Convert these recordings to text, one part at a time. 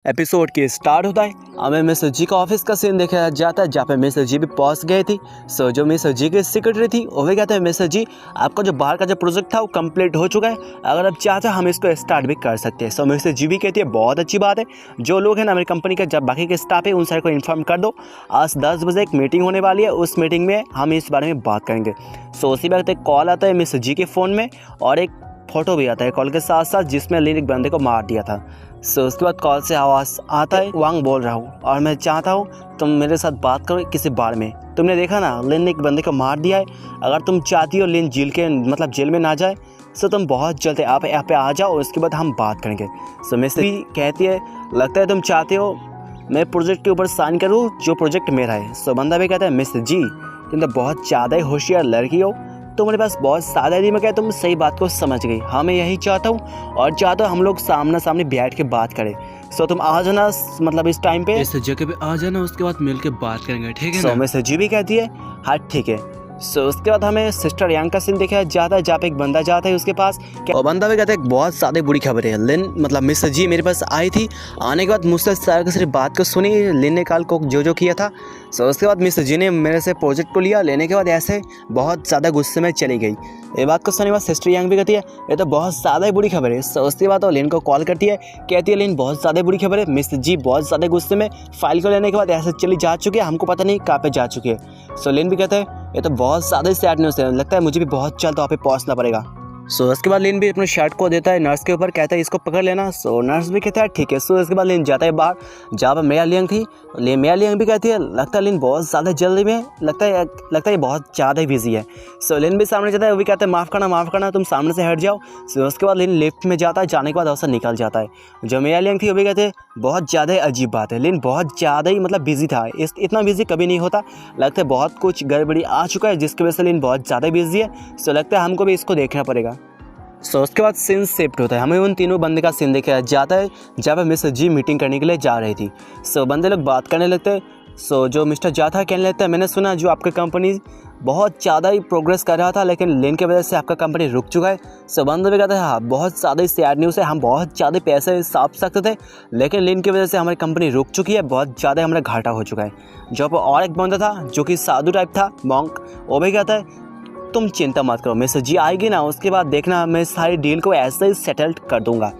Episode के start होता है। हमें मिस्टर जी का ऑफिस का सीन देखा जाता है जहाँ पे मिस्टर जी भी पहुंच गए थी। सो जो मिस्टर जी की सेक्रेटरी थी वो भी कहते हैं मिस्टर जी आपका जो बाहर का जो प्रोजेक्ट था वो कंप्लीट हो चुका है, अगर आप चाहते हम इसको स्टार्ट भी कर सकते हैं। सो मिस्टर जी भी कहती है बहुत अच्छी बात है, जो लोग हैं ना मेरी कंपनी के जब बाकी के स्टाफ है उन सारे को इन्फॉर्म कर दो, आज 10 बजे एक मीटिंग होने वाली है, उस मीटिंग में हम इस बारे में बात करेंगे। सो उसी वक्त एक कॉल आता है मिस्टर जी के फ़ोन में और एक फ़ोटो भी आता है कॉल के साथ साथ जिसमें लिन एक बंदे को मार दिया था। सो उसके बाद कॉल से आवाज़ आता है, वांग बोल रहा हूँ और मैं चाहता हूँ तुम मेरे साथ बात करो किसी बारे में। तुमने देखा ना लिन ने एक बंदे को मार दिया है, अगर तुम चाहती हो लिन जेल में ना जाए सो तुम बहुत जल्द आप यहाँ पे आ जाओ, उसके बाद हम बात करेंगे। सो मिस्टर भी कहती है लगता है तुम चाहते हो मैं प्रोजेक्ट के ऊपर साइन करूँ जो प्रोजेक्ट मेरा है। सो बंदा भी कहता है मिस्टर जी तुम तो बहुत ज़्यादा ही होशियार लड़की हो, तुम्हारे पास बहुत सादा दिमाग है, तुम सही बात को समझ गई। हाँ मैं यही चाहता हूँ और चाहता हूँ हम लोग सामना सामने बैठ के बात करें। सो तुम आ जाना मतलब इस टाइम पे इस जगह पे आ जाना, उसके बाद मिल के बात करेंगे, ठीक है सो ना? मिस्टर जी भी कहती है हाँ ठीक है। सो उसके बाद हमें सिस्टर यांग का सीन देखा जाता है जहाँ पे एक बंदा जाता है उसके पास और बंदा भी कहता है बहुत ज़्यादा बुरी खबर है, लिन मतलब मिस्टर जी मेरे पास आई थी, आने के बाद मुझसे सिर्फ बात को सुनी, लिन ने कल को जो किया था। सो उसके बाद मिस्टर जी ने मेरे से प्रोजेक्ट को लिया, लेने के बाद ऐसे बहुत ज़्यादा गुस्से में चली गई। ये बात को सुनने के बाद सिस्टर यांग भी कहती है ये तो बहुत ज़्यादा ही बुरी खबर है। सो उसके बाद वो लिन को कॉल करती है, कहती है लिन बहुत ज़्यादा बुरी खबर है, मिस्टर जी बहुत ज़्यादा गुस्से में फाइल को लेने के बाद ऐसे चली जा चुकी है, हमको पता नहीं कहाँ पे जा चुकी है। सो लिन भी कहता है ये तो बहुत ज़्यादा सैड न्यूज़ है, लगता है मुझे भी बहुत जल्द वहाँ पे पहुँचना पड़ेगा। सो उसके बाद लिन भी अपने शर्ट को देता है नर्स के ऊपर, कहता है इसको पकड़ लेना। सो नर्स भी कहता है ठीक है। सो उसके बाद लिन जाता है बाहर जहाँ पर मेया लियांग थी, मेया लियांग भी कहती है लगता है लिन बहुत ज़्यादा जल्दी में, लगता है बहुत ज़्यादा ही बिजी है। सो लिन भी सामने जाता है, वो भी कहता है माफ़ करना तुम सामने से हट जाओ। सो उसके बाद लिन लिफ्ट में जाता है, जाने के बाद वहाँ निकल जाता है। जो मेया लियांग थी वो भी कहते हैं बहुत ज़्यादा ही अजीब बात है, लिन बहुत ज़्यादा ही मतलब बिजी था, इतना बिजी कभी नहीं होता, लगता है बहुत कुछ गड़बड़ी आ चुका है जिसकी वजह से लिन बहुत ज़्यादा बिजी है। सो लगता है हमको भी इसको देखना पड़ेगा। सो उसके बाद सीन शिफ्ट होता है, हमें उन तीनों बंदे का सीन देखा जाता है जहाँ पर मिस्टर जी मीटिंग करने के लिए जा रही थी। सो बंदे लोग बात करने लगते हैं। सो जो मिस्टर जा था कहने लगता है मैंने सुना जो आपका कंपनी बहुत ज़्यादा ही प्रोग्रेस कर रहा था लेकिन लिन की वजह से आपका कंपनी रुक चुका है। सो बंदे भी कहते हैं हाँ बहुत ज़्यादा ही सैड न्यूज़ है, हम बहुत ज़्यादा पैसे साफ सकते थे लेकिन लिन की वजह से हमारी कंपनी रुक चुकी है, बहुत ज़्यादा हमारा घाटा हो चुका है। जो पर और एक बंदा था जो कि साधु टाइप था मॉन्क, वो भी कहता है तुम चिंता मत करो, मिस्टर जी आएगी ना उसके बाद देखना मैं सारी डील को ऐसे ही सेटल कर दूंगा।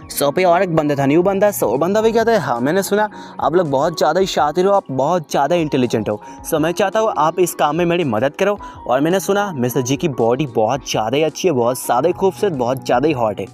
सो पे और एक बंदा था न्यू बंदा, सो बंदा भी कहता है हाँ मैंने सुना आप लोग बहुत ज़्यादा ही शातिर हो, आप बहुत ज़्यादा इंटेलिजेंट हो, सो मैं चाहता हूँ आप इस काम में मेरी मदद करो। और मैंने सुना मिस्टर जी की बॉडी बहुत ज़्यादा ही अच्छी है, बहुत ज़्यादा ही खूबसूरत, बहुत ज़्यादा ही हॉट है।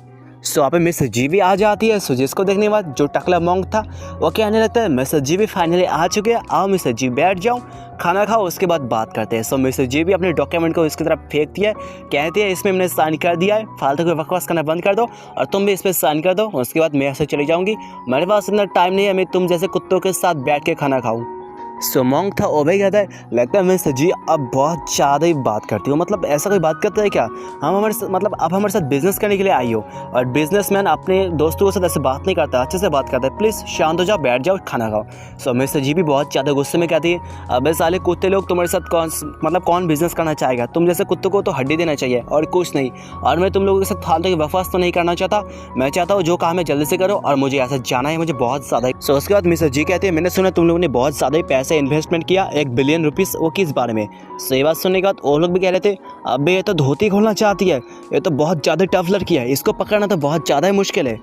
सो यहाँ पे मिस्टर जी भी आ जाती है। सो जिसको देखने के बाद जो टकला मॉन्क था वो कहने लगता है मिस्टर जी भी फाइनली आ चुके हैं, आओ मिस्टर जी बैठ जाओ खाना खाओ उसके बाद बात करते हैं। सो मिस्टर जी भी अपने डॉक्यूमेंट को इसकी तरफ फेंक दिया है, कहते हैं इसमें मैंने साइन कर दिया है, फालतू को बकवास करना बंद कर दो और तुम भी इस पर साइन कर दो, उसके बाद मैं ऐसे चली जाऊँगी, मेरे पास इतना टाइम नहीं है मैं तुम जैसे कुत्तों के साथ बैठ के खाना खाऊँ। सो मॉन्क था वो भी कहता है लगता है मिस्टर जी अब बहुत ज़्यादा ही बात करती हो, मतलब ऐसा कोई बात करता है क्या, हम हमारे मतलब आप हमारे साथ बिजनेस करने के लिए आई हो और बिजनेसमैन अपने दोस्तों के साथ ऐसे बात नहीं करता, अच्छे से बात करता है, प्लीज़ शांत हो जाओ बैठ जाओ खाना खाओ। सो मिस्टर जी भी बहुत ज़्यादा गुस्से में कहती है अबे साले कुत्ते लोग तुम्हारे साथ कौन बिजनेस करना चाहेगा, तुम जैसे कुत्तों को तो हड्डी देना चाहिए और कुछ नहीं, और मैं तुम लोगों के साथ फालतू की बकवास तो नहीं करना चाहता, मैं चाहता हूँ जो काम है जल्दी से करो और मुझे ऐसा जाना है, मुझे बहुत ज़्यादा। सो उसके बाद मिस्टर जी कहते हैं मैंने सुना तुम लोगों ने बहुत ज़्यादा ही पैसे इन्वेस्टमेंट किया, 1 बिलियन रुपीस, वो किस बारे में। सो ये बात सुनने के बाद वो लोग भी कह रहे थे अबे ये तो धोती खोलना चाहती है, ये तो बहुत ज़्यादा टफ लड़की है, इसको पकड़ना तो बहुत ज़्यादा ही मुश्किल है।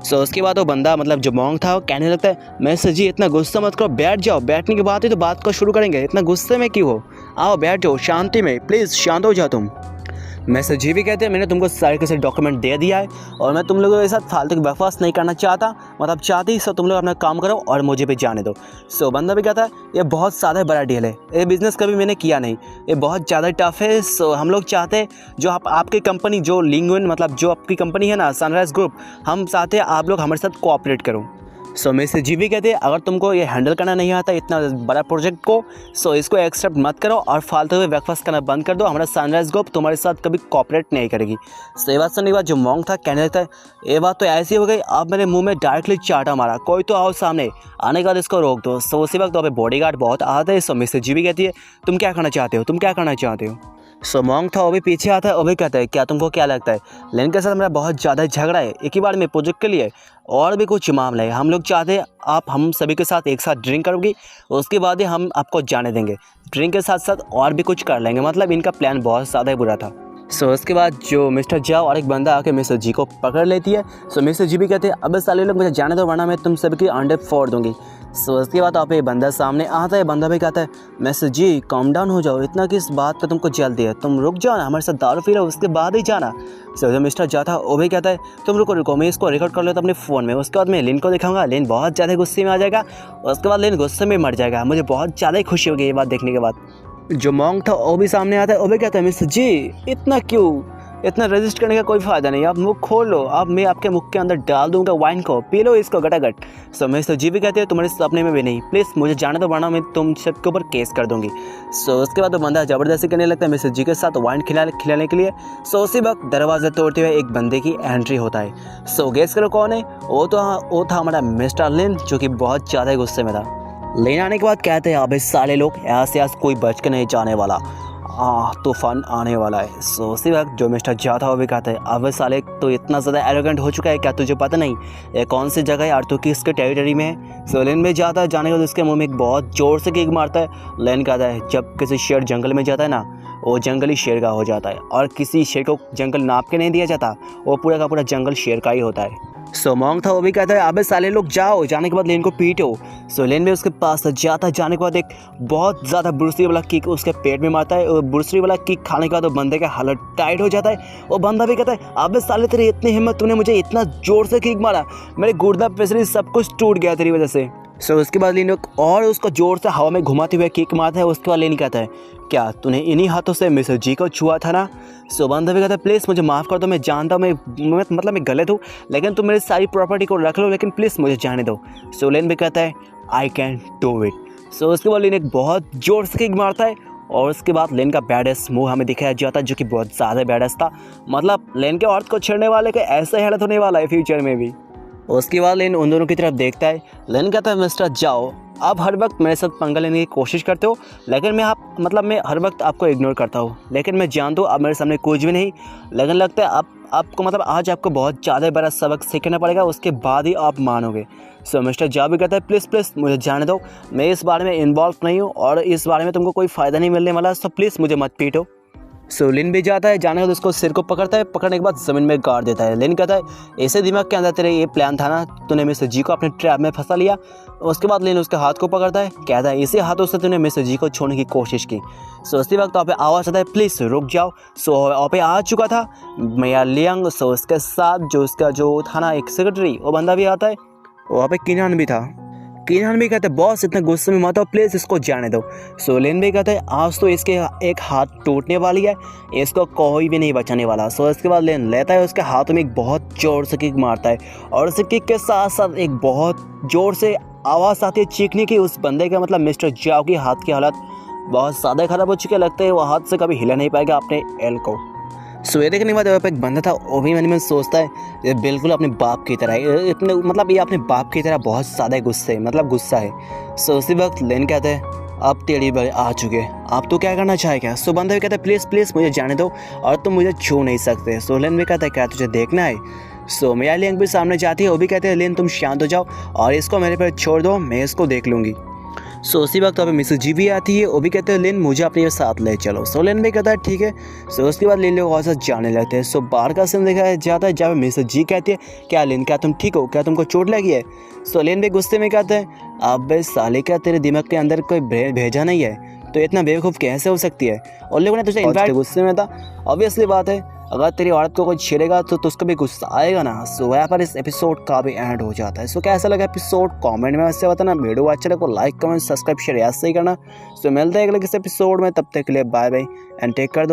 सो उसके बाद वो बंदा मतलब जो मॉन्क था वो कहने लगता है मिस्टर जी इतना गुस्सा मत करो, बैठ जाओ, बैठने की बात है तो बात को शुरू करेंगे, इतना गुस्से में क्यों हो, आओ बैठ जाओ शांति में, प्लीज़ शांत हो जाओ तुम। मिस्टर जी भी कहते हैं मैंने तुमको सारे के सारे डॉक्यूमेंट दे दिया है और मैं तुम लोगों के साथ फालतू की बकवास नहीं करना चाहता, मतलब चाहती सो तुम लोग अपना काम करो और मुझे भी जाने दो। सो बंदा भी कहता है ये बहुत ज़्यादा बड़ा डील है, ये बिज़नेस कभी मैंने किया नहीं, ये बहुत ज़्यादा टफ है। सो हम लोग चाहते हैं जो आपकी कंपनी जो लिंगविन मतलब जो आपकी कंपनी है ना सनराइज ग्रुप, हम चाहते हैं आप लोग हमारे साथ कोऑपरेट करो। सो मिस्टर जी भी कहते हैं अगर तुमको ये हैंडल करना नहीं आता इतना बड़ा प्रोजेक्ट को, सो इसको एक्सेप्ट मत करो और फालतू में ब्रेकफास्ट करना बंद कर दो, हमारा सनराइज ग्रुप तुम्हारे साथ कभी कोऑपरेट नहीं करेगी। सो ये बात सुनने के बाद जो मॉन्क था कहने लगता है ये बात तो ऐसी हो गई, आप मेरे मुंह में डायरेक्टली चाटा मारा, कोई तो आओ सामने, आने के बाद इसको रोक दो। सो उसी वक्त वहाँ पे बॉडीगार्ड बहुत आते हैं। सो मिस्टर जी भी कहती है तुम क्या करना चाहते हो, तुम क्या करना चाहते हो। सो मॉन्ग था वो भी पीछे आता है, वो भी कहता है क्या तुमको क्या लगता है लेन के साथ मेरा बहुत ज़्यादा झगड़ा है एक ही बार में प्रोजेक्ट के लिए और भी कुछ मामला है। हम लोग चाहते हैं आप हम सभी के साथ एक साथ ड्रिंक करोगी, उसके बाद ही हम आपको जाने देंगे। ड्रिंक के साथ साथ और भी कुछ कर लेंगे। मतलब इनका प्लान बहुत ज़्यादा ही बुरा था। सो उसके बाद जो मिस्टर जाओ और एक बंदा आके मिस्टर जी को पकड़ लेती है। सो मिस्टर जी भी कहते हैं अब साले लोग मुझे जाने दो वरना मैं तुम सबकी अंडे फोड़ दूंगी। सो उसके बाद आप ये बंदा सामने आता है। बंदा भी कहता है मिस्टर जी काम डाउन हो जाओ, इतना किस बात का तुमको जल्दी है, तुम रुक जाओ ना, हमारे साथ दारू पी लो उसके बाद ही जाना। सो जो मिस्टर जा था वो भी कहता है तुम रुको रुको मैं इसको रिकॉर्ड कर लेता अपने फ़ोन में, उसके बाद मैं लिन को दिखाऊंगा। लिन बहुत ज़्यादा गुस्से में आ जाएगा, उसके बाद लिन गुस्से में मर जाएगा। मुझे बहुत ज़्यादा ही खुशी होगी ये बात देखने के बाद। जो मॉन्ग था वो भी सामने आता है, वो भी कहता है मिस्टर जी इतना क्यों, इतना रजिस्ट करने का कोई फ़ायदा नहीं, आप मुख खोल लो, अब मैं आपके मुख के अंदर डाल दूंगा वाइन को, पी लो इसको गटागट। सो मिस्टर जी भी कहते हैं तुम्हारे सपने में भी नहीं, प्लीज़ मुझे जाने दो वरना मैं तुम सबके ऊपर केस कर दूंगी। सो उसके बाद वो बंदा ज़बरदस्ती करने लगता है मिस्टर जी के साथ वाइन खिलाने के लिए। सो उसी वक्त दरवाज़ा तोड़ते हुए एक बंदे की एंट्री होता है। सो गेस करो कौन है, वो था हमारा मिस्टर लिन, जो कि बहुत ज़्यादा गुस्से में था। लेन आने के बाद कहते हैं अबे साले लोग ऐसे कोई बच के नहीं जाने वाला, तूफान आने वाला है। सो उसी वक्त जो मिस्टर जा था वो भी कहता है अबे साले तो इतना ज़्यादा एरोगेंट हो चुका है क्या तुझे पता नहीं ये कौन सी जगह है और तू किसके टेरिटरी में है। सो लेन में जाता है, जाने के बाद उसके मुंह में एक बहुत ज़ोर से किक मारता है। लेन कहता है जब किसी शेर जंगल में जाता है ना वो जंगली शेर का हो जाता है और किसी शेर को जंगल नाप के नहीं दिया जाता, वो पूरा का पूरा जंगल शेर का ही होता है। सो मॉन्ग था वो भी कहता है अबे साले लोग जाओ, जाने के बाद लेन को पीटो। सो लेन भी उसके पास जाता है, जाने के बाद एक बहुत ज़्यादा ब्रूसली वाला किक उसके पेट में मारता है। और ब्रूसली वाला किक खाने के बाद वो बंदे का हालत टाइट हो जाता है। वो बंदा भी कहता है अबे साले तेरी इतनी हिम्मत, तूने मुझे इतना ज़ोर से किक मारा, मेरे गुर्दा पेसरी सब कुछ टूट गया तेरी वजह से। सो उसके बाद लेन और उसको ज़ोर से हवा में घुमाते हुए किक मारता है। उसके बाद लेन कहता है क्या तूने इन्हीं हाथों से मिस्टर जी को छुआ था ना। सो बंदा भी कहता है प्लीज़ मुझे माफ़ कर दो, मैं जानता हूँ मैं गलत हूँ, लेकिन तुम मेरी सारी प्रॉपर्टी को रख लो, लेकिन प्लीज़ मुझे जाने दो। सो लेन भी कहता है आई कैन डू इट। सो उसके बाद लेन एक बहुत ज़ोर से किक मारता है और उसके बाद लेन का बैडेस मुँह हमें दिखाया जाता है, जो कि बहुत ज़्यादा बैडेस था। मतलब लेन के औरत को छेड़ने वाले का ऐसा ही हालत होने वाला है फ्यूचर में भी। उसके बाद लेन उन दोनों की तरफ देखता है। लेन कहता है मिस्टर जाओ, आप हर वक्त मेरे साथ पंगा लेने की कोशिश करते हो, लेकिन मैं हर वक्त आपको इग्नोर करता हूँ, लेकिन मैं जानता हूँ आप मेरे सामने कुछ भी नहीं, लेकिन लगता है आपको आज आपको बहुत ज़्यादा बड़ा सबक सीखना पड़ेगा, उसके बाद ही आप मानोगे। सो मिस्टर जा भी कहता है प्लीज़ मुझे जाने दो, मैं इस बारे में इन्वॉल्व नहीं हूँ और इस बारे में तुमको कोई फ़ायदा नहीं मिलने वाला, सो प्लीज़ मुझे मत पीटो। सो लिन भी जाता है, जाने के बाद उसको सिर को पकड़ता है, पकड़ने के बाद ज़मीन में गाड़ देता है। लिन कहता है ऐसे दिमाग के अंदर तेरे ये प्लान था ना, तूने मिस्टर जी को अपने ट्रैप में फंसा लिया। उसके बाद लिन उसके हाथ को पकड़ता है, कहता है इसी हाथों से तूने मिस्टर जी को छोड़ने की कोशिश की। सो उसी वक्त वहाँ पे आवाज़ आता है प्लीज़ रुक जाओ। सो वहाँ पे आ चुका था मैया लियांग। सो उसके साथ जो उसका जो था ना एक सेक्रेटरी, वो बंदा भी आता है, वहाँ पे किनान भी था। किनान भी कहते बॉस इतने गुस्से में मत हो, प्लीज़ इसको जाने दो। सो लेन भी कहते हैं आज तो इसके एक हाथ टूटने वाली है, इसको कोई भी नहीं बचाने वाला। सो इसके बाद लेन लेता है उसके हाथों में एक बहुत ज़ोर से किक मारता है और उस किक के साथ साथ एक बहुत ज़ोर से आवाज़ आती है चीखने की। उस बंदे का मतलब मिस्टर जाओ की हाथ की हालत बहुत ज़्यादा ख़राब हो चुकी है, लगता है वो हाथ से कभी हिला नहीं पाएगा अपने एल को। सो ये देखने के बाद वहाँ पे एक बंदा था, वो भी मन में सोचता है ये बिल्कुल अपने बाप की तरह है, इतने ये अपने बाप की तरह बहुत ज़्यादा गुस्सा है। सो उसी वक्त लेन कहते हैं अब तेरी बारी आ चुके, आप तो क्या करना चाहेगा। सो बंदा भी कहता है प्लीज़ मुझे जाने दो और तुम मुझे छू नहीं सकते। सो लेन भी कहता है क्या तुझे देखना है। सो मैया लियांग भी सामने जाती है, वो भी कहते हैं लेन तुम शांत हो जाओ और इसको मेरे पर छोड़ दो, मैं इसको देख लूँगी। सो उसी वक्त वहाँ पे मिसेस जी भी आती है, वो भी कहते हैं लिन मुझे अपने साथ ले चलो। सो लिन भी कहता है ठीक है। सो उसके बाद लिन लोग वहाँ से जाने लगते हैं। सो बाहर का सीन देखा जाता है जहाँ मिसेस जी कहती है क्या लिन क्या तुम ठीक हो, क्या तुमको चोट लगी है। सो लिन भी गुस्से में कहते हैं अब साले क्या तेरे दिमाग के अंदर कोई भेजा नहीं है, तो इतना बेवकूफ़ कैसे हो सकती है। और लोगों ने तुझे इन्फैक्ट गुस्से में था, ऑब्वियसली बात है अगर तेरी औरत को कोई छेड़ेगा तो उसको भी गुस्सा आएगा ना। सो वहाँ पर इस एपिसोड का भी एंड हो जाता है। सो कैसा लगा एपिसोड कमेंट में वैसे बताना, वीडियो अच्छा लगे तो लाइक कमेंट सब्सक्राइब शेयर ऐसे ही करना। सो मिलते हैं अगले किसी एपिसोड में, तब तक के लिए बाय बाय एंड टेक कर दो।